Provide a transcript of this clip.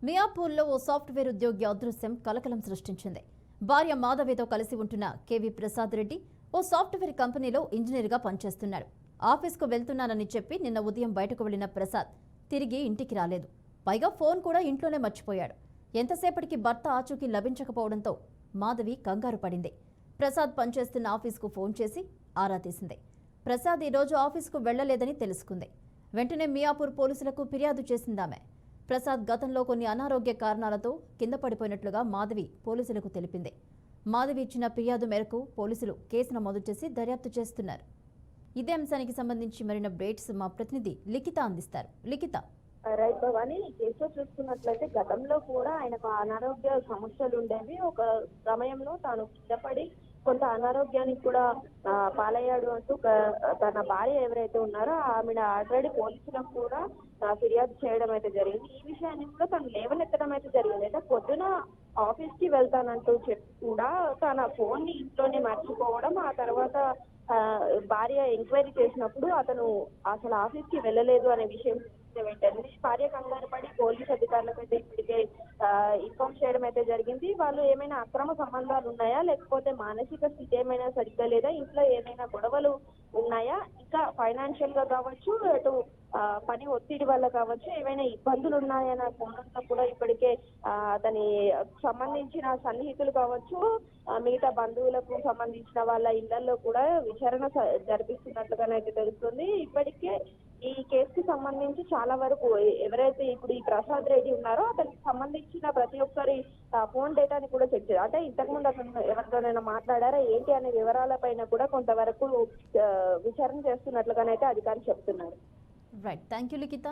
మియాపూర్లో ఓ software ఉద్యోగి అదృశ్యం కలకలం సృష్టించింది. భార్య మాధవితో కలిసి ఉంటున్న కేవీ ప్రసాద్ రెడ్డి ఓ సాఫ్ట్వేర్ కంపెనీలో ఇంజనీర్గా పనిచేస్తున్నాడు. ఆఫీస్కు వెళ్తున్నానని చెప్పి నిన్న ఉదయం బయటకు వెళ్లిన ప్రసాద్ తిరిగి ఇంటికి రాలేదు. పైగా ఫోన్ కూడా ఇంట్లోనే మర్చిపోయాడు. ఎంతసేపటికి భర్త ఆచూకీ లభించకపోవడంతో మాధవి కంగారు పడింది. ప్రసాద్ పనిచేస్తున్న ఆఫీస్కు ఫోన్ చేసి ఆరా తీసింది. ప్రసాద్ ఈరోజు ఆఫీస్కు వెళ్లలేదని తెలుసుకుంది. వెంటనే మియాపూర్ పోలీసులకు ఫిర్యాదు చేసిందామె. ప్రసాద్ గతంలో కొన్ని అనారోగ్య కారణాలతో కింద పడిపోయినట్లుగా మాధవి పోలీసులకు తెలిపింది. మాధవి ఇచ్చిన ఫిర్యాదు మేరకు పోలీసులు కేసు నమోదు చేసి దర్యాప్తు చేస్తున్నారు. ఇదే అంశానికి సంబంధించి మరిన్ని అప్డేట్స్ మా ప్రతినిధి లిఖిత అందిస్తారు. లిఖిత. రైట్ భవాని, ఈ కేసులో చూసుకున్నట్లయితే గతంలో కూడా ఆయనకు అనారోగ్య సమస్యలు ఉండేవి. ఒక సమయంలో తాను కింద పడి కొంత అనారోగ్యానికి కూడా పాలయ్యాడు అంటూ తన భార్య ఎవరైతే ఉన్నారో ఆమె ఆల్రెడీ పోలీసులకు కూడా ఫిర్యాదు చేయడం అయితే జరిగింది. ఈ విషయాన్ని కూడా తను లేవనెత్తడం అయితే జరిగింది. అయితే పొద్దున ఆఫీస్ కి వెళ్తానంటూ చెప్పి కూడా తన ఫోన్ ని ఇంట్లోనే మర్చిపోవడం, ఆ తర్వాత భార్య ఎంక్వైరీ చేసినప్పుడు అతను అసలు ఆఫీస్ కి వెళ్ళలేదు అనే విషయం వెంటనే భార్య కంగారు పడి పోలీస్ అధికారులకు అయితే ఇప్పటికే ఇన్ఫార్మ్ చేయడం అయితే జరిగింది. వాళ్ళు ఏమైనా అక్రమ సంబంధాలు ఉన్నాయా, లేకపోతే మానసిక స్థితి ఏమైనా సరిగ్గా లేదా, ఇంట్లో ఏమైనా గొడవలు ఉన్నాయా, ఇంకా ఫైనాన్షియల్ గా కావచ్చు, అటు పని ఒత్తిడి వల్ల కావచ్చు, ఏమైనా ఇబ్బందులు ఉన్నాయన్న కోణంలో కూడా ఇప్పటికే అతని సంబంధించిన సన్నిహితులు కావచ్చు, మిగతా బంధువులకు సంబంధించిన వాళ్ళ ఇళ్లలో కూడా విచారణ జరిపిస్తున్నట్లుగానైతే తెలుస్తుంది. ఇప్పటికే ఈ కేసుకి సంబంధించి చాలా వరకు ఎవరైతే ఇప్పుడు ఈ ప్రసాద్ రెడ్డి ఉన్నారో అతనికి సంబంధించిన ప్రతి ఒక్కరి ఫోన్ డేటాని కూడా చెక్ చేయాలి. అంటే ఇంతకుముందు అతను ఎవరితోనైనా మాట్లాడారా ఏంటి అనే వివరాలపైన కూడా కొంతవరకు విచారణ చేస్తున్నట్లుగానైతే అధికారులు చెప్తున్నారు. Right, thank you Likhita.